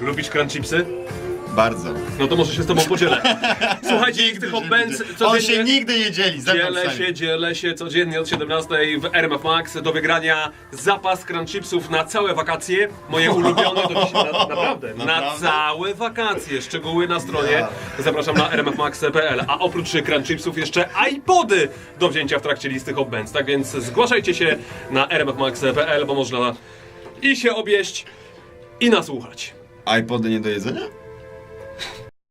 Lubisz crunchipsy? Bardzo. No to może się z tobą podzielę. Słuchajcie, z tych obędz On się codziennie... nigdy nie dzieli, Dzielę się codziennie od 17 w RMF Max do wygrania zapas crunchipsów na całe wakacje. Moje ulubione do dzisiaj, naprawdę, na całe wakacje. Szczegóły na stronie. Zapraszam na rmfmax.pl. A oprócz crunchipsów jeszcze iPody do wzięcia w trakcie listy obęd. Tak więc zgłaszajcie się na rmfmax.pl, bo można i się objeść, i nasłuchać. iPody nie do jedzenia?